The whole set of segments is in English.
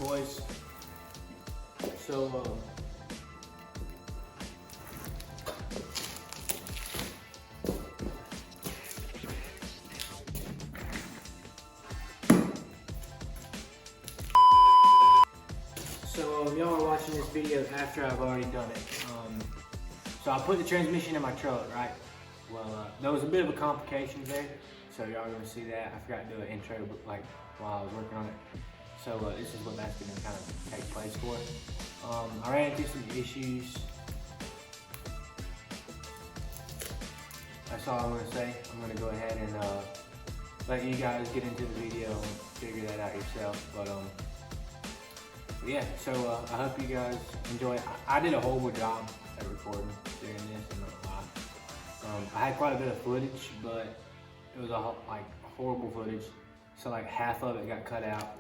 Alright boys, so y'all are watching this video after I've already done it. So I put the transmission in my truck, right? Well, there was a bit of a complication there, so y'all are gonna see that. I forgot to do an intro, but like while I was working on it. So this is what that's gonna kind of take place for. I ran into some issues. That's all I'm gonna say. I'm gonna go ahead and let you guys get into the video and figure that out yourself. But yeah, so I hope you guys enjoy it. I did a horrible job at recording during this, I'm not gonna lie. I had quite a bit of footage, but it was like horrible footage. So like half of it got cut out.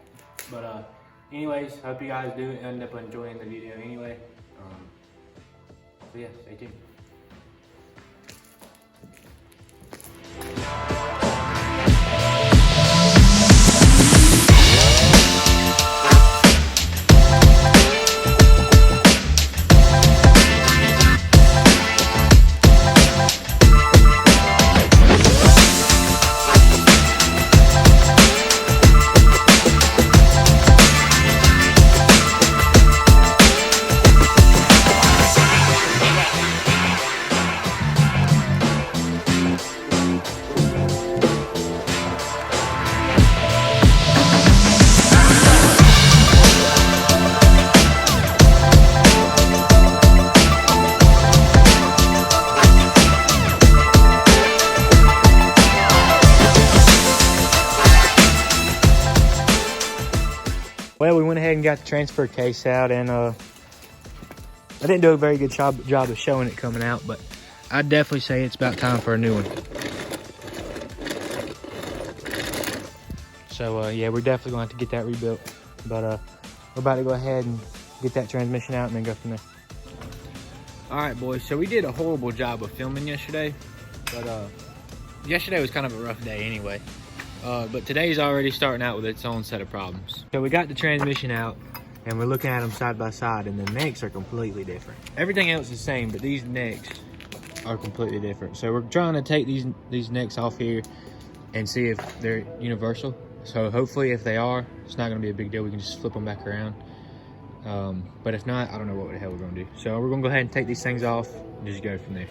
But anyways, hope you guys do end up enjoying the video anyway. So yeah, stay tuned. Well, we went ahead and got the transfer case out, and I didn't do a very good job of showing it coming out, but I'd definitely say it's about time for a new one. So yeah, we're definitely going to have to get that rebuilt, but we're about to go ahead and get that transmission out and then go from there. All right, boys, so we did a horrible job of filming yesterday, but yesterday was kind of a rough day anyway. But today's already starting out with its own set of problems. So we got the transmission out, and we're looking at them side by side, and the necks are completely different. Everything else is the same, but these necks are completely different. So we're trying to take these necks off here and see if they're universal. So hopefully if they are, it's not gonna be a big deal. We can just flip them back around. But if not, I don't know what the hell we're gonna do. So we're gonna go ahead and take these things off and just go from there.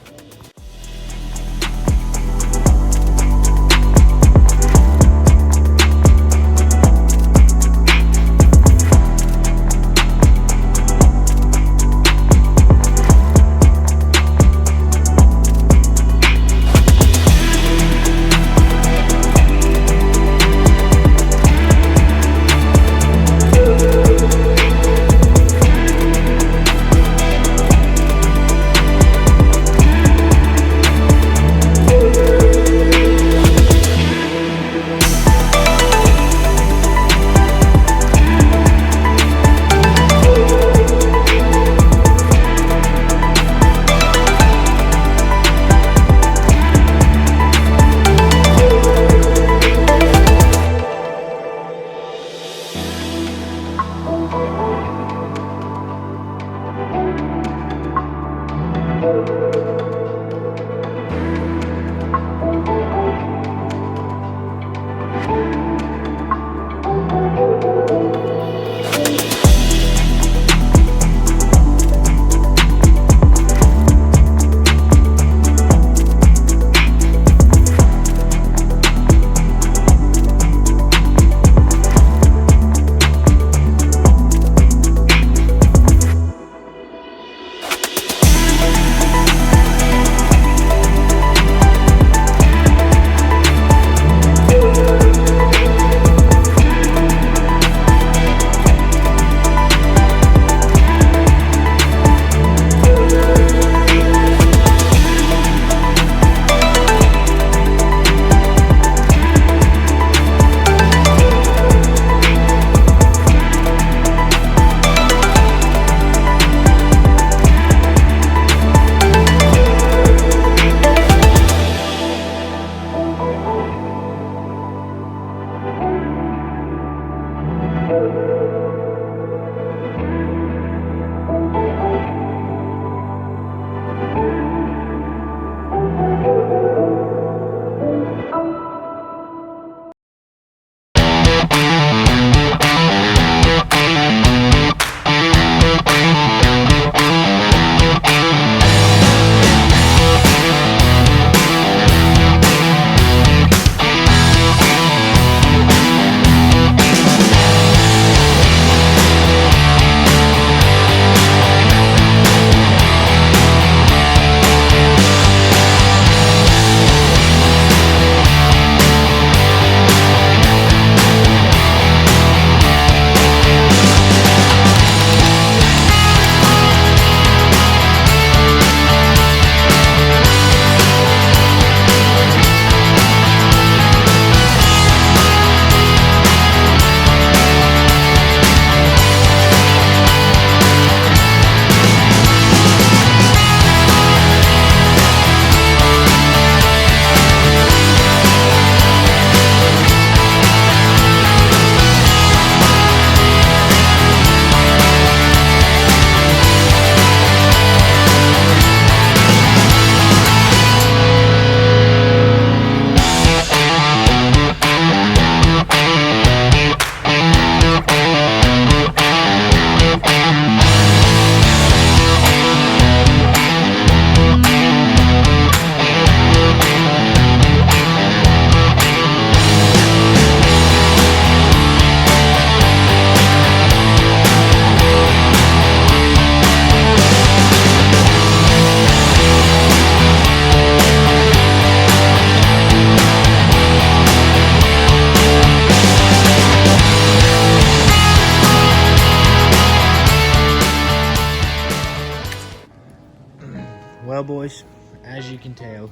Well, boys, as you can tell,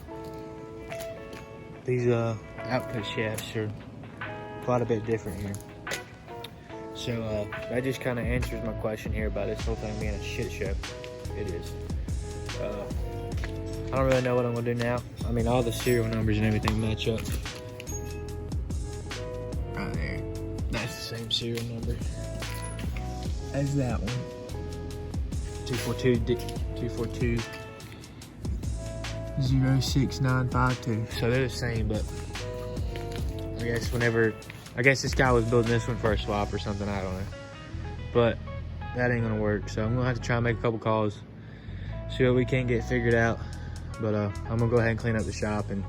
these output shafts are quite a bit different here. So that just kind of answers my question here about this whole thing being a shit show. It is. I don't really know what I'm gonna do now. I mean, all the serial numbers and everything match up. Right there. That's the same serial number as that one. 242 06952. So they're the same, but I guess this guy was building this one for a swap or something, I don't know. But that ain't gonna work, so I'm gonna have to try and make a couple calls, see what we can get figured out. But I'm gonna go ahead and clean up the shop and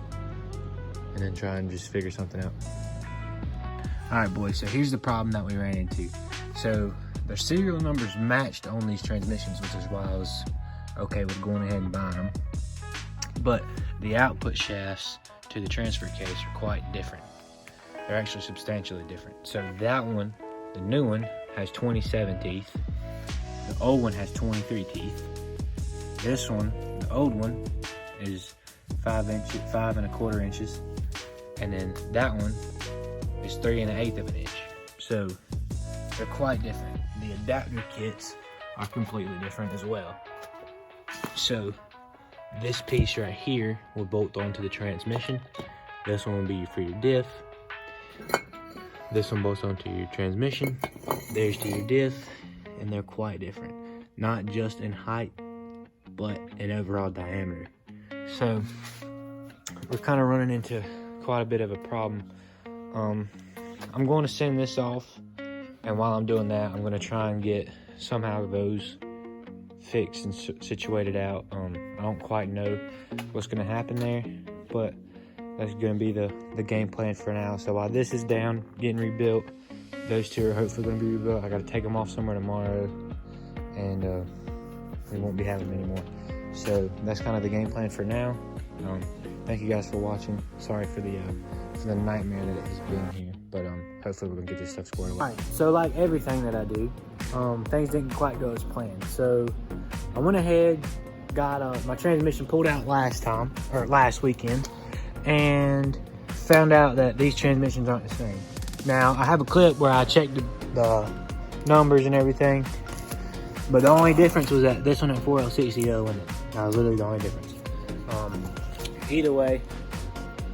then try and just figure something out. All right, boys, so here's the problem that we ran into. So the serial numbers matched on these transmissions, which is why I was okay with going ahead and buying them. But the output shafts to the transfer case are quite different. They're actually substantially different. So that one, the new one, has 27 teeth. The old one has 23 teeth. This one, the old one, is 5.25 inches. And then that one is 3.125 of an inch. So they're quite different. The adapter kits are completely different as well. So this piece right here will bolt onto the transmission. This one will be for your diff. This one bolts onto your transmission. There's to your diff, and they're quite different. Not just in height, but in overall diameter. So we're kind of running into quite a bit of a problem. I'm going to send this off, and while I'm doing that, I'm going to try and get somehow those fixed and situated out. I don't quite know what's going to happen there, but that's going to be the game plan for now. So while this is down, getting rebuilt, those two are hopefully going to be rebuilt. I got to take them off somewhere tomorrow, and we won't be having them anymore. So that's kind of the game plan for now. Thank you guys for watching. Sorry for the nightmare that it has been here, but hopefully we're gonna get this stuff squared away. All right, so like everything that I do, things didn't quite go as planned. So I went ahead, got my transmission pulled out last weekend, and found out that these transmissions aren't the same. Now I have a clip where I checked the numbers and everything, but the only difference was that this one had 4L60 in it. That was literally the only difference. Either way,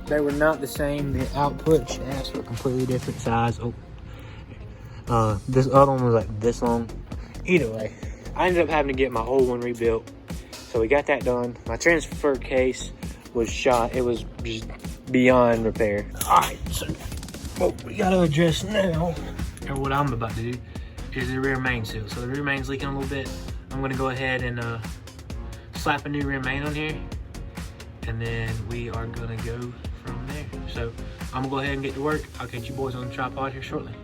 they were not the same. The output shafts were completely different size. This other one was like this long. Either way, I ended up having to get my old one rebuilt. So we got that done. My transfer case was shot. It was just beyond repair. All right, so what we gotta address now, or what I'm about to do, is the rear main seal. So the rear main's leaking a little bit. I'm gonna go ahead and slap a new rear main on here, and then we are gonna go from there. So I'm gonna go ahead and get to work. I'll catch you boys on the tripod here shortly.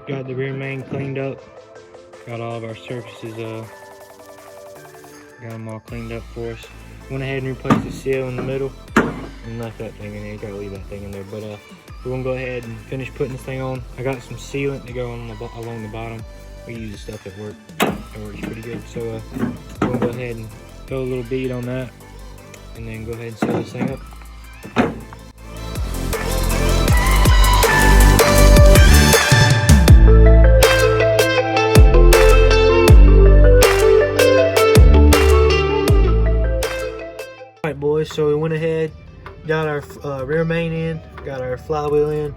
Got the rear main cleaned up. Got all of our surfaces, got them all cleaned up for us. Went ahead and replaced the seal in the middle and left that thing in there. You gotta leave that thing in there. But we're gonna go ahead and finish putting this thing on. I got some sealant to go on along the bottom. We use this stuff at work. It works pretty good. So we're gonna go ahead and throw a little bead on that, and then go ahead and seal this thing up. Alright boys, so we went ahead, got our rear main in, got our flywheel in.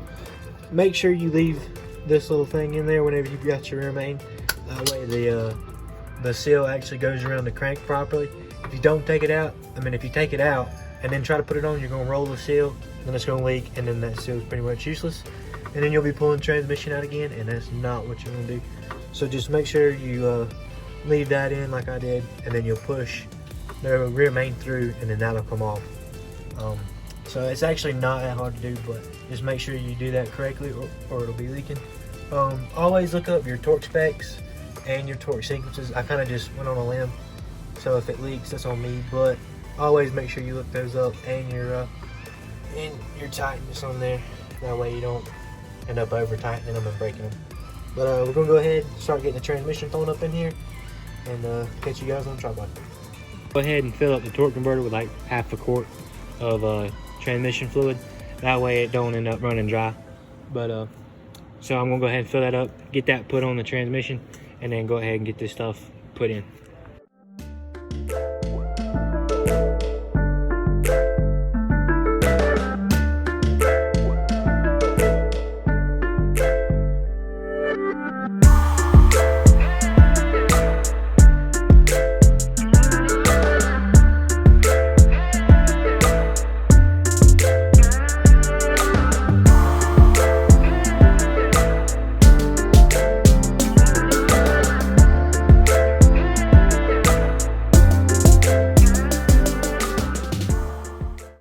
Make sure you leave this little thing in there whenever you've got your rear main. That way the seal actually goes around the crank properly. If you don't take it out, if you take it out and then try to put it on, you're gonna roll the seal, then it's gonna leak, and then that seal is pretty much useless. And then you'll be pulling the transmission out again, and that's not what you wanna do. So just make sure you leave that in like I did, and then you'll push the rear main through, and then that'll come off. So it's actually not that hard to do, but just make sure you do that correctly or it'll be leaking. Always look up your torque specs and your torque sequences. I kind of just went on a limb, so if it leaks, that's on me, but always make sure you look those up and your tightness on there. That way you don't end up over tightening them and breaking them. But we're gonna go ahead and start getting the transmission thrown up in here and catch you guys on the tripod. Go ahead and fill up the torque converter with like half a quart of transmission fluid. That way it don't end up running dry. But so I'm gonna go ahead and fill that up, get that put on the transmission, and then go ahead and get this stuff put in.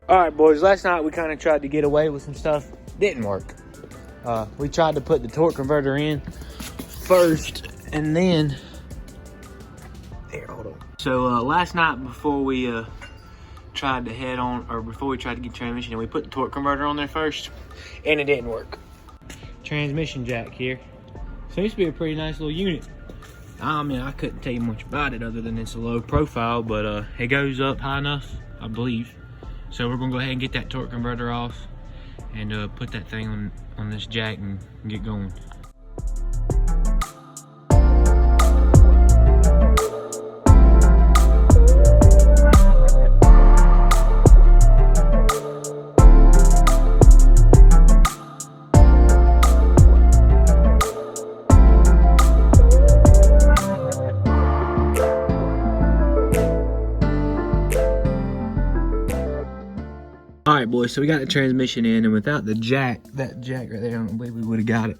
All right, boys, last night we kind of tried to get away with some stuff. Didn't work. We tried to put the torque converter in first, and then, here, hold on. So last night before we tried to before we tried to get transmission, we put the torque converter on there first, and it didn't work. Transmission jack here. Seems to be a pretty nice little unit. I couldn't tell you much about it other than it's a low profile, but it goes up high enough, I believe. So we're gonna go ahead and get that torque converter off and put that thing on this jack and get going. All right, boys, so we got the transmission in, and without the jack, that jack right there, I don't believe we would have got it.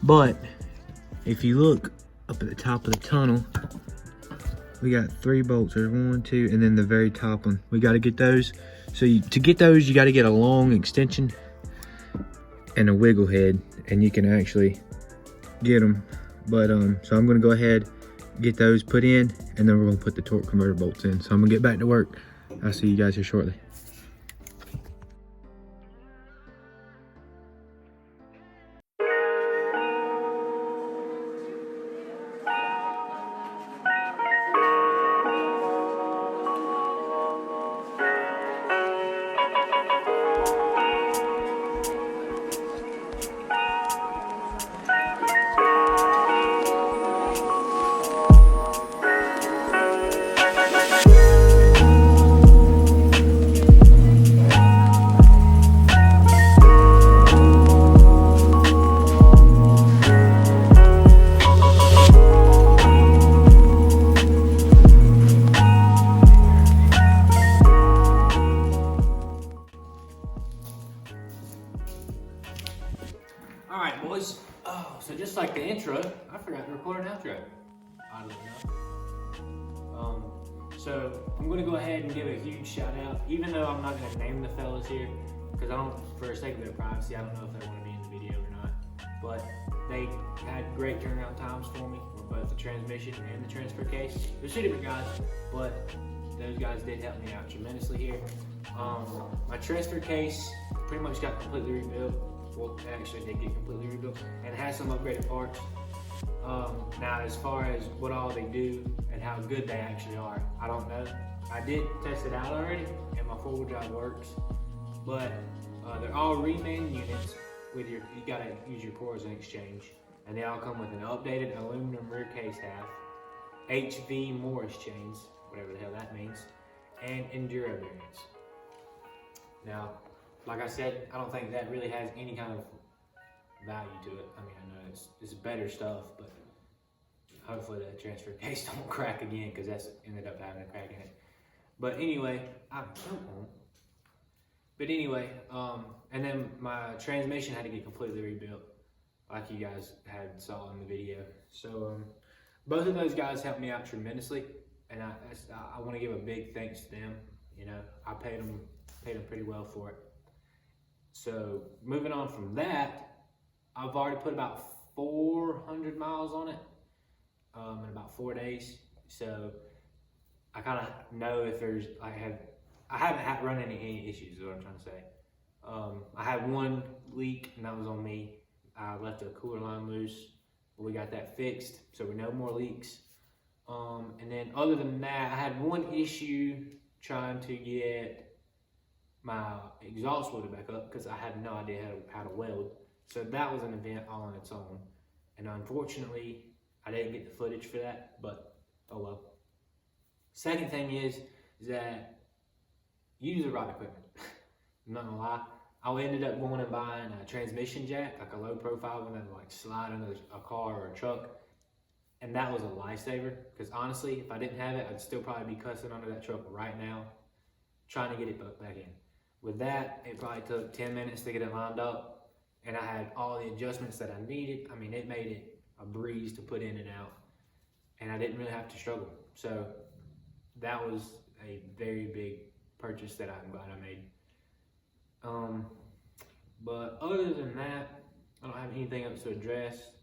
But if you look up at the top of the tunnel, we got 3 bolts. There's 1, 2, and then the very top one. We got to get those. So to get those, you got to get a long extension and a wiggle head, and you can actually get them. But so I'm gonna go ahead, get those put in, and then we're gonna put the torque converter bolts in. So I'm gonna get back to work. I'll see you guys here shortly. Alright, boys. So just like the intro, I forgot to record an outro. Oddly enough. So I'm gonna go ahead and give a huge shout out, even though I'm not gonna name the fellas here, because for the sake of their privacy, I don't know if they want to be in the video or not. But they had great turnaround times for me for both the transmission and the transfer case. They're 2 different guys, but those guys did help me out tremendously here. My transfer case pretty much got completely rebuilt. Well, actually they get completely rebuilt, and it has some upgraded parts. Now, as far as what all they do and how good they actually are, I don't know. I did test it out already, and my 4-wheel drive works, but they're all reman units with you gotta use your cores in exchange, and they all come with an updated aluminum rear case half, HV Morris chains, whatever the hell that means, and enduro bearings. Now, like I said, I don't think that really has any kind of value to it. I mean, I know it's better stuff, but hopefully the transfer case don't crack again, because that's ended up having a crack in it. But anyway, and then my transmission had to get completely rebuilt, like you guys had saw in the video. So both of those guys helped me out tremendously, and I want to give a big thanks to them. You know, I paid them pretty well for it. So moving on from that, I've already put about 400 miles on it in about 4 days. So I kind of know if there's, I haven't run into any issues is what I'm trying to say. I had one leak, and that was on me. I left a cooler line loose, but we got that fixed, so we no more leaks. And then other than that, I had one issue trying to get my exhaust loaded back up because I had no idea how to weld. So that was an event all on its own. And unfortunately, I didn't get the footage for that, but oh well. Second thing is that use the right equipment. I'm not gonna lie. I ended up going and buying a transmission jack, like a low profile one that would like slide under a car or a truck. And that was a lifesaver, because honestly, if I didn't have it, I'd still probably be cussing under that truck right now, trying to get it back in. With that, it probably took 10 minutes to get it lined up, and I had all the adjustments that I needed. I mean, it made it a breeze to put in and out, and I didn't really have to struggle. So that was a very big purchase that I'm glad I made. But other than that, I don't have anything else to address.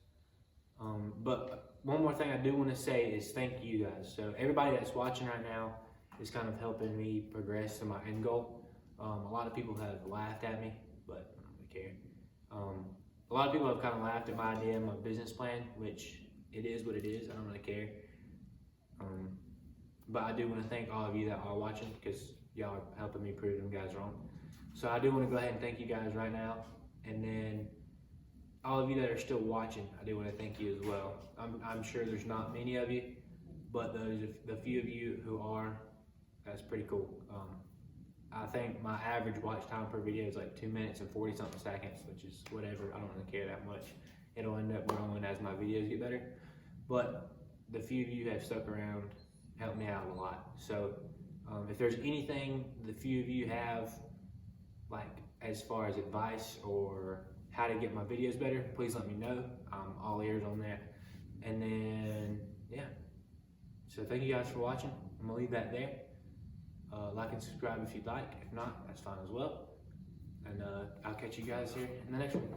But one more thing I do want to say is thank you guys. So everybody that's watching right now is kind of helping me progress to my end goal. A lot of people have laughed at me, but I don't really care. A lot of people have kind of laughed at my idea and my business plan, which it is what it is. I don't really care. But I do want to thank all of you that are watching, because y'all are helping me prove them guys wrong. So I do want to go ahead and thank you guys right now. And then all of you that are still watching, I do want to thank you as well. I'm sure there's not many of you, but the few of you who are, that's pretty cool. I think my average watch time per video is like 2 minutes and 40 something seconds, which is whatever. I don't really care that much. It'll end up growing as my videos get better. But the few of you have stuck around, helped me out a lot. So if there's anything the few of you have, like as far as advice or how to get my videos better, please let me know. I'm all ears on that. And then, yeah. So thank you guys for watching. I'm gonna leave that there. Like and subscribe if you'd like. If not, that's fine as well. And I'll catch you guys here in the next one.